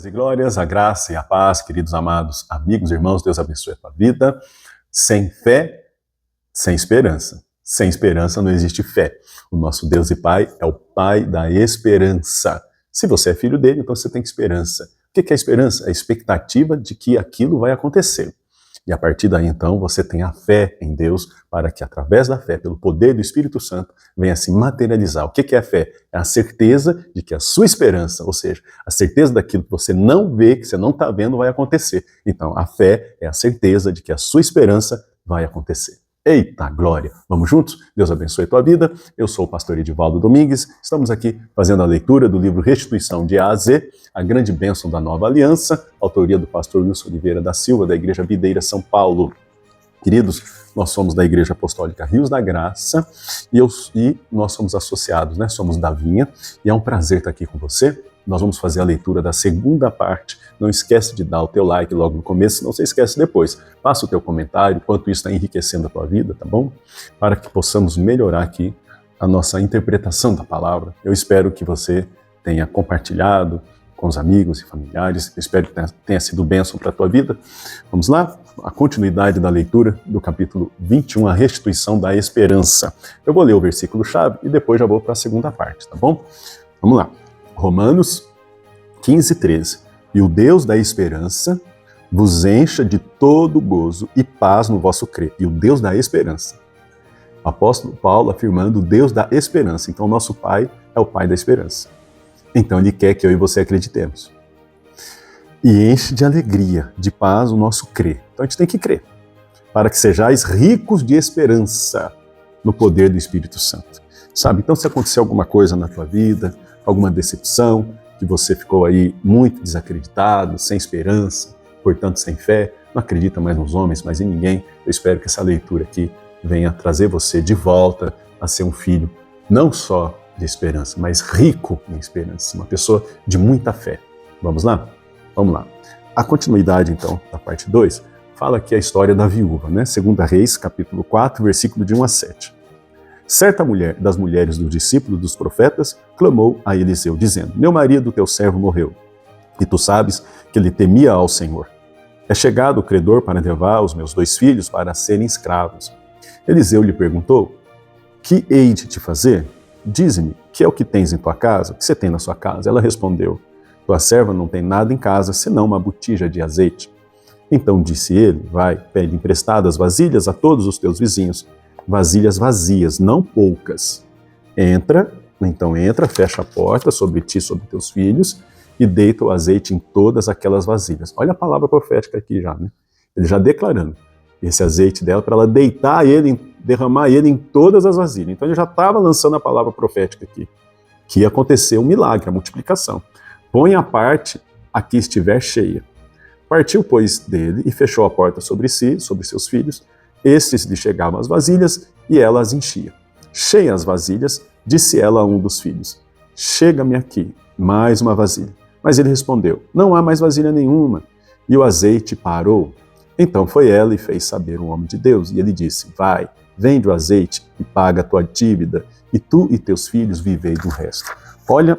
E glórias, a graça e a paz, queridos amados amigos, irmãos, Deus abençoe a tua vida. Sem fé, sem esperança. Sem esperança não existe fé. O nosso Deus e Pai é o Pai da esperança. Se você é filho dele, então você tem esperança. O que é esperança? É a expectativa de que aquilo vai acontecer. E a partir daí, então, você tem a fé em Deus para que, através da fé, pelo poder do Espírito Santo, venha se materializar. O que é a fé? É a certeza de que a sua esperança, ou seja, a certeza daquilo que você não vê, que você não está vendo, vai acontecer. Então, a fé é a certeza de que a sua esperança vai acontecer. Eita glória! Vamos juntos? Deus abençoe a tua vida. Eu sou o pastor Edivaldo Domingues. Estamos aqui fazendo a leitura do livro Restituição de A a Z, a grande bênção da nova aliança, autoria do pastor Wilson Oliveira da Silva, da Igreja Videira São Paulo. Queridos, nós somos da Igreja Apostólica Rios da Graça e nós somos associados, né? Somos da Vinha e é um prazer estar aqui com você. Nós vamos fazer a leitura da segunda parte. Não esquece de dar o teu like logo no começo, senão você esquece depois. Passa o teu comentário, quanto isso está enriquecendo a tua vida, tá bom? Para que possamos melhorar aqui a nossa interpretação da palavra. Eu espero que você tenha compartilhado com os amigos e familiares. Eu espero que tenha sido bênção para a tua vida. Vamos lá? A continuidade da leitura do capítulo 21, a restituição da esperança. Eu vou ler o versículo-chave e depois já vou para a segunda parte, tá bom? Vamos lá. Romanos 15, 13. E o Deus da esperança vos encha de todo gozo e paz no vosso crer. E o Deus da esperança. O apóstolo Paulo afirmando o Deus da esperança. Então, nosso Pai é o Pai da esperança. Então, Ele quer que eu e você acreditemos. E enche de alegria, de paz o nosso crer. Então, a gente tem que crer. Para que sejais ricos de esperança no poder do Espírito Santo. Sabe? Então, se acontecer alguma coisa na tua vida, alguma decepção, que você ficou aí muito desacreditado, sem esperança, portanto sem fé, não acredita mais nos homens, mas em ninguém, eu espero que essa leitura aqui venha trazer você de volta a ser um filho não só de esperança, mas rico em esperança, uma pessoa de muita fé. Vamos lá? Vamos lá. A continuidade, então, da parte 2, fala aqui a história da viúva, né? 2 Reis, capítulo 4, versículo de 1 a 7. Certa mulher das mulheres dos discípulos dos profetas clamou a Eliseu, dizendo: Meu marido, teu servo, morreu, e tu sabes que ele temia ao Senhor. É chegado o credor para levar os meus 2 filhos para serem escravos. Eliseu lhe perguntou: Que hei de te fazer? Dize-me, que é o que tens em tua casa? O que você tem na sua casa? Ela respondeu: Tua serva não tem nada em casa, senão uma botija de azeite. Então disse ele: Vai, pede emprestadas vasilhas a todos os teus vizinhos, vasilhas vazias, não poucas. Entra, fecha a porta sobre ti e sobre teus filhos e deita o azeite em todas aquelas vasilhas. Olha a palavra profética aqui já, né? Ele já declarando esse azeite dela para ela deitar ele, derramar ele em todas as vasilhas. Então ele já estava lançando a palavra profética aqui, que ia acontecer um milagre, a multiplicação. Põe a parte a que estiver cheia. Partiu, pois, dele e fechou a porta sobre si, sobre seus filhos. Estes lhe chegavam as vasilhas e ela as enchia. Cheias as vasilhas, disse ela a um dos filhos: Chega-me aqui, mais uma vasilha. Mas ele respondeu: Não há mais vasilha nenhuma. E o azeite parou. Então foi ela e fez saber o homem de Deus. E ele disse: Vai, vende o azeite e paga a tua dívida, e tu e teus filhos vivei do resto. Olha,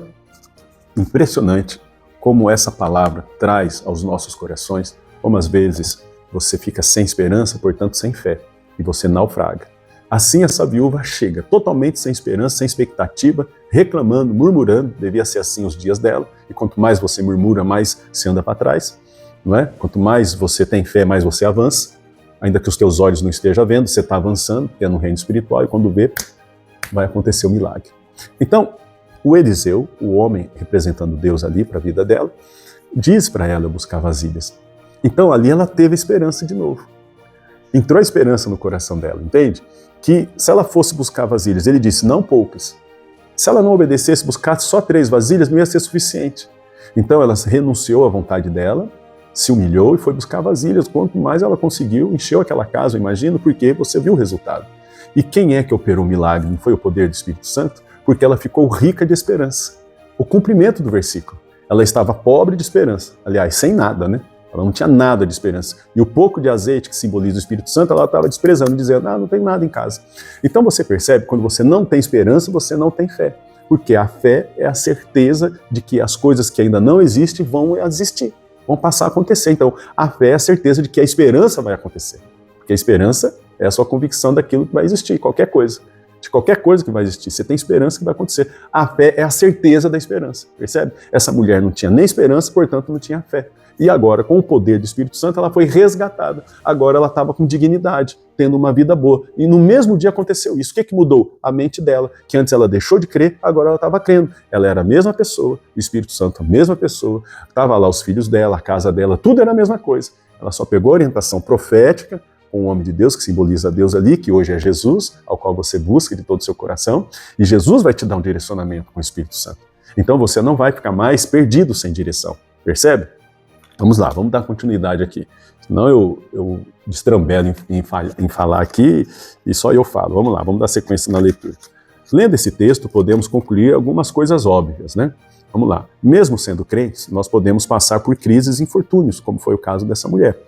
impressionante como essa palavra traz aos nossos corações, como às vezes você fica sem esperança, portanto sem fé, e você naufraga. Assim essa viúva chega totalmente sem esperança, sem expectativa, reclamando, murmurando, devia ser assim os dias dela, e quanto mais você murmura, mais você anda para trás, não é? Quanto mais você tem fé, mais você avança, ainda que os teus olhos não estejam vendo, você está avançando, porque é no reino espiritual, e quando vê, vai acontecer o milagre. Então, o Eliseu, o homem representando Deus ali para a vida dela, diz para ela buscar vasilhas. Então ali ela teve esperança de novo. Entrou a esperança no coração dela, entende? Que se ela fosse buscar vasilhas, ele disse, não poucas. Se ela não obedecesse, buscasse só 3 vasilhas, não ia ser suficiente. Então ela renunciou à vontade dela, se humilhou e foi buscar vasilhas. Quanto mais ela conseguiu, encheu aquela casa, eu imagino, porque você viu o resultado. E quem é que operou o milagre? Não foi o poder do Espírito Santo? Porque ela ficou rica de esperança. O cumprimento do versículo. Ela estava pobre de esperança. Aliás, sem nada, né? Ela não tinha nada de esperança. E o pouco de azeite que simboliza o Espírito Santo, ela estava desprezando, dizendo, não tem nada em casa. Então você percebe, quando você não tem esperança, você não tem fé. Porque a fé é a certeza de que as coisas que ainda não existem vão existir, vão passar a acontecer. Então, a fé é a certeza de que a esperança vai acontecer. Porque a esperança é a sua convicção daquilo que vai existir, qualquer coisa. De qualquer coisa que vai existir, você tem esperança que vai acontecer. A fé é a certeza da esperança, percebe? Essa mulher não tinha nem esperança, portanto não tinha fé. E agora, com o poder do Espírito Santo, ela foi resgatada. Agora ela estava com dignidade, tendo uma vida boa. E no mesmo dia aconteceu isso. O que mudou? A mente dela, que antes ela deixou de crer, agora ela estava crendo. Ela era a mesma pessoa, o Espírito Santo a mesma pessoa, estava lá os filhos dela, a casa dela, tudo era a mesma coisa. Ela só pegou a orientação profética, com o homem de Deus, que simboliza Deus ali, que hoje é Jesus, ao qual você busca de todo o seu coração, e Jesus vai te dar um direcionamento com o Espírito Santo. Então você não vai ficar mais perdido sem direção, percebe? Vamos lá, vamos dar continuidade aqui. Senão eu destrambelo em falar aqui e só eu falo. Vamos lá, vamos dar sequência na leitura. Lendo esse texto, podemos concluir algumas coisas óbvias, né? Vamos lá. Mesmo sendo crentes, nós podemos passar por crises e infortúnios, como foi o caso dessa mulher.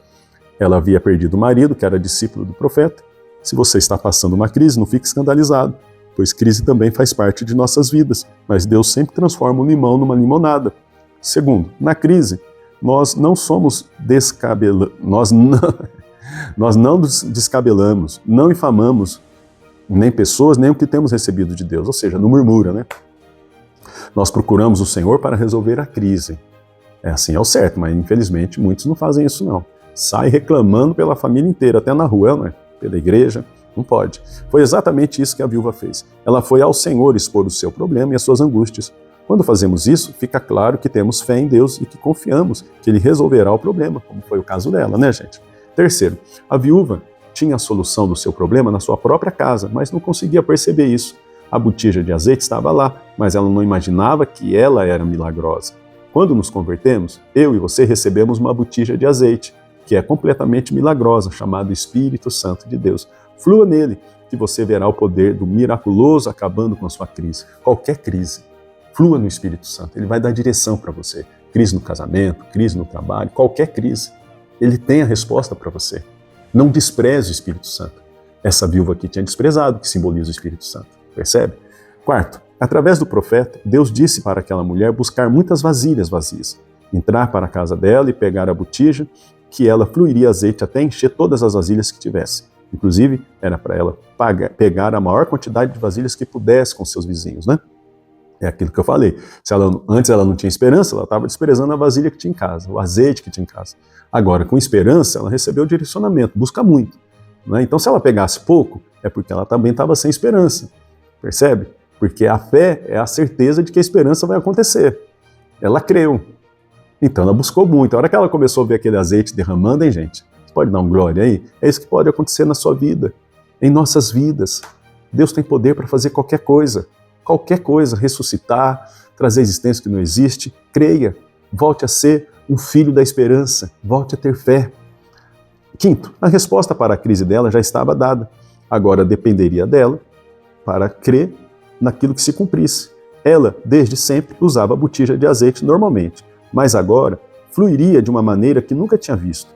Ela havia perdido o marido, que era discípulo do profeta. Se você está passando uma crise, não fique escandalizado, pois crise também faz parte de nossas vidas, mas Deus sempre transforma um limão numa limonada. Segundo, na crise, nós não descabelamos, não infamamos nem pessoas, nem o que temos recebido de Deus, ou seja, não murmura, né? Nós procuramos o Senhor para resolver a crise. É assim, é o certo, mas infelizmente muitos não fazem isso não. Sai reclamando pela família inteira, até na rua, não é? Pela igreja, não pode. Foi exatamente isso que a viúva fez. Ela foi ao Senhor expor o seu problema e as suas angústias. Quando fazemos isso, fica claro que temos fé em Deus e que confiamos que Ele resolverá o problema, como foi o caso dela, né, gente? Terceiro, a viúva tinha a solução do seu problema na sua própria casa, mas não conseguia perceber isso. A botija de azeite estava lá, mas ela não imaginava que ela era milagrosa. Quando nos convertemos, eu e você recebemos uma botija de azeite, que é completamente milagrosa, chamada Espírito Santo de Deus. Flua nele, que você verá o poder do miraculoso acabando com a sua crise. Qualquer crise, flua no Espírito Santo. Ele vai dar direção para você. Crise no casamento, crise no trabalho, qualquer crise. Ele tem a resposta para você. Não despreze o Espírito Santo. Essa viúva aqui tinha desprezado, que simboliza o Espírito Santo. Percebe? Quarto, através do profeta, Deus disse para aquela mulher buscar muitas vasilhas vazias, entrar para a casa dela e pegar a botija, que ela fluiria azeite até encher todas as vasilhas que tivesse. Inclusive, era para ela pegar a maior quantidade de vasilhas que pudesse com seus vizinhos, né? É aquilo que eu falei. Antes ela não tinha esperança, ela estava desprezando a vasilha que tinha em casa, o azeite que tinha em casa. Agora, com esperança, ela recebeu o direcionamento, busca muito, né? Então, se ela pegasse pouco, é porque ela também estava sem esperança. Percebe? Porque a fé é a certeza de que a esperança vai acontecer. Ela creu. Então ela buscou muito. A hora que ela começou a ver aquele azeite derramando, hein, gente? Você pode dar um glória aí? É isso que pode acontecer na sua vida, em nossas vidas. Deus tem poder para fazer qualquer coisa, ressuscitar, trazer existência que não existe. Creia, volte a ser um filho da esperança, volte a ter fé. Quinto, a resposta para a crise dela já estava dada. Agora dependeria dela para crer naquilo que se cumprisse. Ela, desde sempre, usava a botija de azeite normalmente, mas agora fluiria de uma maneira que nunca tinha visto.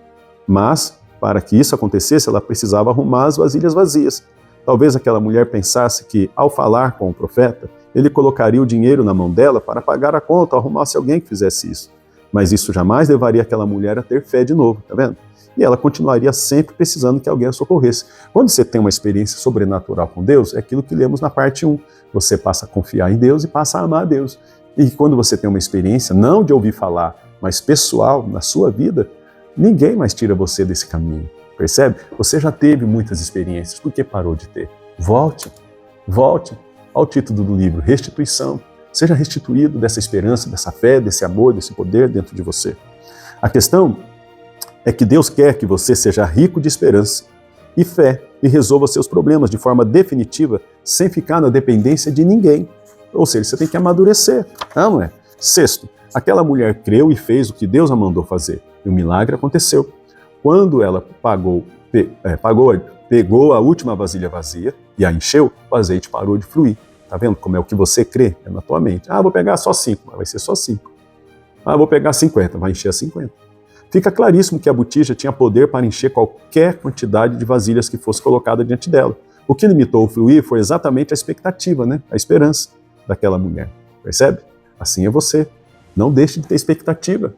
Mas, para que isso acontecesse, ela precisava arrumar as vasilhas vazias. Talvez aquela mulher pensasse que, ao falar com o profeta, ele colocaria o dinheiro na mão dela para pagar a conta, arrumasse alguém que fizesse isso. Mas isso jamais levaria aquela mulher a ter fé de novo, tá vendo? E ela continuaria sempre precisando que alguém a socorresse. Quando você tem uma experiência sobrenatural com Deus, é aquilo que lemos na parte 1. Você passa a confiar em Deus e passa a amar a Deus. E quando você tem uma experiência, não de ouvir falar, mas pessoal, na sua vida, ninguém mais tira você desse caminho. Percebe? Você já teve muitas experiências, por que parou de ter? Volte ao título do livro, Restituição. Seja restituído dessa esperança, dessa fé, desse amor, desse poder dentro de você. A questão é que Deus quer que você seja rico de esperança e fé e resolva seus problemas de forma definitiva, sem ficar na dependência de ninguém. Ou seja, você tem que amadurecer, não é? Sexto, aquela mulher creu e fez o que Deus a mandou fazer, e o milagre aconteceu. Quando ela pegou a última vasilha vazia e a encheu, o azeite parou de fluir. Tá vendo como é o que você crê? É na tua mente. Ah, vou pegar só 5, vai ser só 5. Ah, vou pegar 50, vai encher a 50. Fica claríssimo que a botija tinha poder para encher qualquer quantidade de vasilhas que fosse colocada diante dela. O que limitou o fluir foi exatamente a expectativa, né? A esperança. daquela mulher. Percebe? Assim é você. Não deixe de ter expectativa.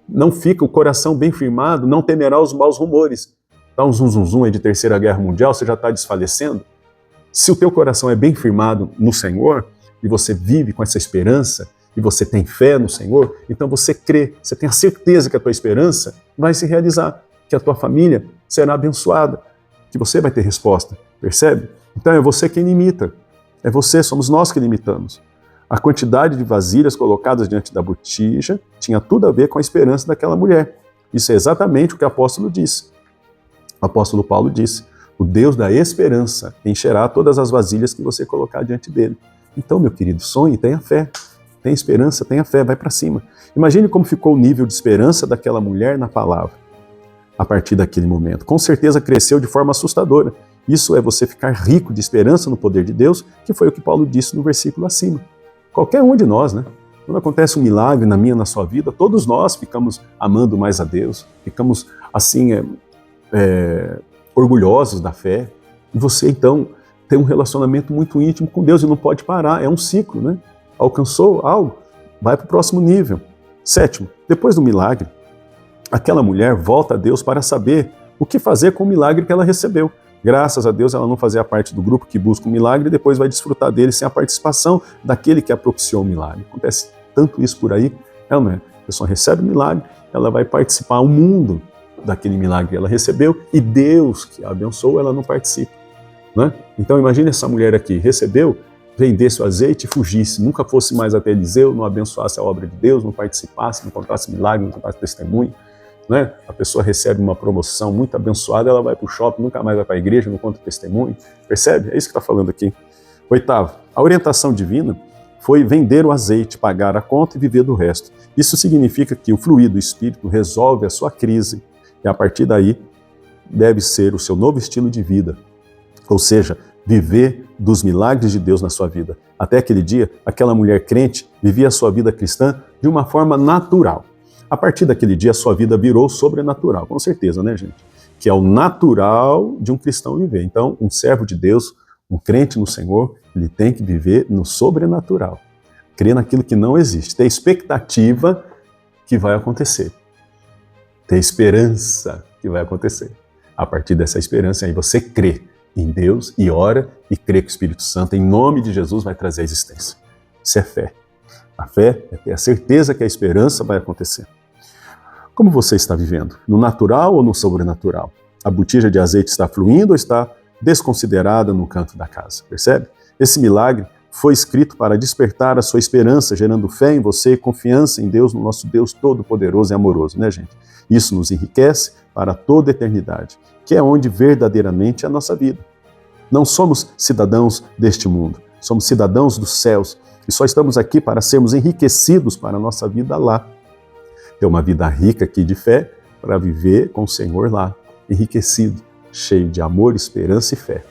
Não fica o coração bem firmado, não temerá os maus rumores. Dá um zum aí de Terceira Guerra Mundial, você já está desfalecendo? Se o teu coração é bem firmado no Senhor, e você vive com essa esperança, e você tem fé no Senhor, então você crê, você tem a certeza que a tua esperança vai se realizar, que a tua família será abençoada, que você vai ter resposta, percebe? Então é você quem limita, é você, somos nós que limitamos. A quantidade de vasilhas colocadas diante da botija tinha tudo a ver com a esperança daquela mulher. Isso é exatamente o que o apóstolo disse. O apóstolo Paulo disse: o Deus da esperança encherá todas as vasilhas que você colocar diante dele. Então, meu querido, sonhe, tenha fé. Tenha esperança, tenha fé, vai para cima. Imagine como ficou o nível de esperança daquela mulher na palavra a partir daquele momento. Com certeza cresceu de forma assustadora. Isso é você ficar rico de esperança no poder de Deus, que foi o que Paulo disse no versículo acima. Qualquer um de nós, né? Quando acontece um milagre na minha, na sua vida, todos nós ficamos amando mais a Deus, ficamos assim, orgulhosos da fé. E você, então, tem um relacionamento muito íntimo com Deus e não pode parar, é um ciclo, né? Alcançou algo, vai para o próximo nível. Sétimo, depois do milagre, aquela mulher volta a Deus para saber o que fazer com o milagre que ela recebeu. Graças a Deus ela não fazia parte do grupo que busca o milagre e depois vai desfrutar dele sem a participação daquele que a propiciou o milagre. Acontece tanto isso por aí, não é? A pessoa recebe o milagre, ela vai participar o mundo daquele milagre que ela recebeu e Deus que a abençoou, ela não participa. Né? Então imagine essa mulher aqui, recebeu, vendesse o azeite e fugisse, nunca fosse mais até Eliseu, não abençoasse a obra de Deus, não participasse, não contasse milagre, não contasse testemunho. Né? A pessoa recebe uma promoção muito abençoada, ela vai para o shopping, nunca mais vai para a igreja, não conta testemunho. Percebe? É isso que está falando aqui. Oitavo, a orientação divina foi vender o azeite, pagar a conta e viver do resto. Isso significa que o fluir do Espírito resolve a sua crise e a partir daí deve ser o seu novo estilo de vida. Ou seja, viver dos milagres de Deus na sua vida. Até aquele dia, aquela mulher crente vivia a sua vida cristã de uma forma natural. A partir daquele dia, a sua vida virou sobrenatural, com certeza, né, gente? Que é o natural de um cristão viver. Então, um servo de Deus, um crente no Senhor, ele tem que viver no sobrenatural. Crer naquilo que não existe, ter expectativa que vai acontecer. Ter esperança que vai acontecer. A partir dessa esperança, aí você crê em Deus e ora e crê que o Espírito Santo, em nome de Jesus, vai trazer a existência. Isso é fé. A fé é ter a certeza que a esperança vai acontecer. Como você está vivendo? No natural ou no sobrenatural? A botija de azeite está fluindo ou está desconsiderada no canto da casa? Percebe? Esse milagre foi escrito para despertar a sua esperança, gerando fé em você e confiança em Deus, no nosso Deus todo-poderoso e amoroso, né, gente? Isso nos enriquece para toda a eternidade, que é onde verdadeiramente é a nossa vida. Não somos cidadãos deste mundo, somos cidadãos dos céus e só estamos aqui para sermos enriquecidos para a nossa vida lá. Ter uma vida rica aqui de fé para viver com o Senhor lá, enriquecido, cheio de amor, esperança e fé.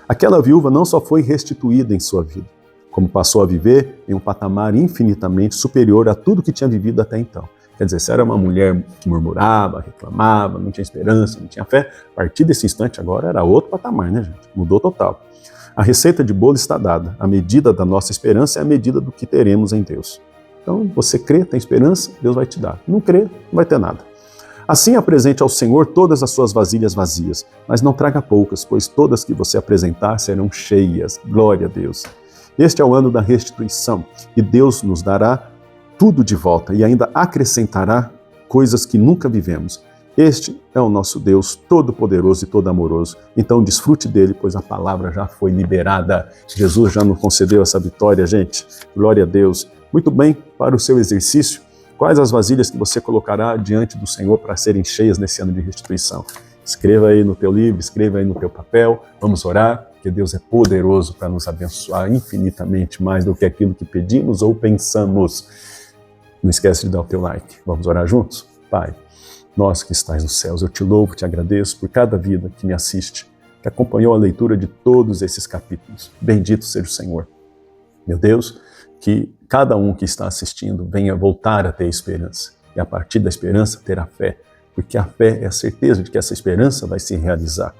Aquela viúva não só foi restituída em sua vida, como passou a viver em um patamar infinitamente superior a tudo que tinha vivido até então. Quer dizer, se era uma mulher que murmurava, reclamava, não tinha esperança, não tinha fé, a partir desse instante agora era outro patamar, né, gente? Mudou total. A receita de bolo está dada. A medida da nossa esperança é a medida do que teremos em Deus. Então, você crê, tem esperança, Deus vai te dar. Não crê, não vai ter nada. Assim, apresente ao Senhor todas as suas vasilhas vazias, mas não traga poucas, pois todas que você apresentar serão cheias. Glória a Deus. Este é o ano da restituição, e Deus nos dará tudo de volta e ainda acrescentará coisas que nunca vivemos. Este é o nosso Deus todo-poderoso e todo-amoroso. Então desfrute dele, pois a palavra já foi liberada. Jesus já nos concedeu essa vitória, gente. Glória a Deus. Muito bem, para o seu exercício, quais as vasilhas que você colocará diante do Senhor para serem cheias nesse ano de restituição? Escreva aí no teu livro, escreva aí no teu papel. Vamos orar, porque Deus é poderoso para nos abençoar infinitamente mais do que aquilo que pedimos ou pensamos. Não esquece de dar o teu like. Vamos orar juntos? Pai, nós que estás nos céus, eu te louvo, te agradeço por cada vida que me assiste, que acompanhou a leitura de todos esses capítulos. Bendito seja o Senhor. Meu Deus, que cada um que está assistindo venha voltar a ter esperança. E a partir da esperança ter a fé, porque a fé é a certeza de que essa esperança vai se realizar.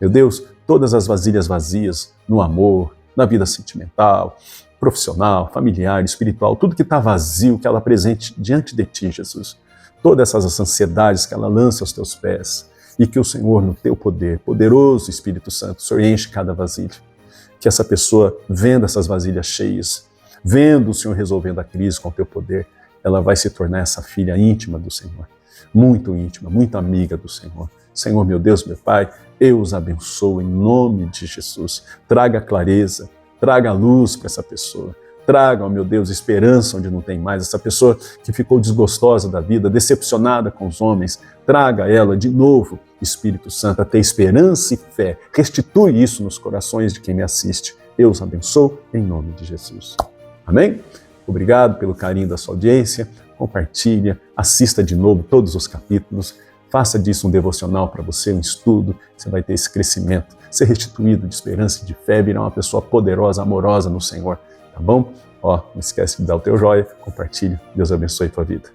Meu Deus, todas as vasilhas vazias no amor, na vida sentimental, profissional, familiar, espiritual, tudo que está vazio, que ela apresente diante de Ti, Jesus. Todas essas ansiedades que ela lança aos Teus pés, e que o Senhor, no Teu poder, poderoso Espírito Santo, o Senhor enche cada vasilha. Que essa pessoa, vendo essas vasilhas cheias, vendo o Senhor resolvendo a crise com o Teu poder, ela vai se tornar essa filha íntima do Senhor, muito íntima, muito amiga do Senhor. Senhor, meu Deus, meu Pai, eu os abençoo em nome de Jesus. Traga clareza, traga luz para essa pessoa. Traga, ó meu Deus, esperança onde não tem mais. Essa pessoa que ficou desgostosa da vida, decepcionada com os homens, traga ela de novo, Espírito Santo, a ter esperança e fé. Restitui isso nos corações de quem me assiste. Eu os abençoo em nome de Jesus. Amém? Obrigado pelo carinho da sua audiência. Compartilha, assista de novo todos os capítulos. Faça disso um devocional para você, um estudo. Você vai ter esse crescimento, ser restituído de esperança e de fé, virar uma pessoa poderosa, amorosa no Senhor. Tá bom? Ó, não esquece de dar o teu joia, compartilha. Deus abençoe a tua vida.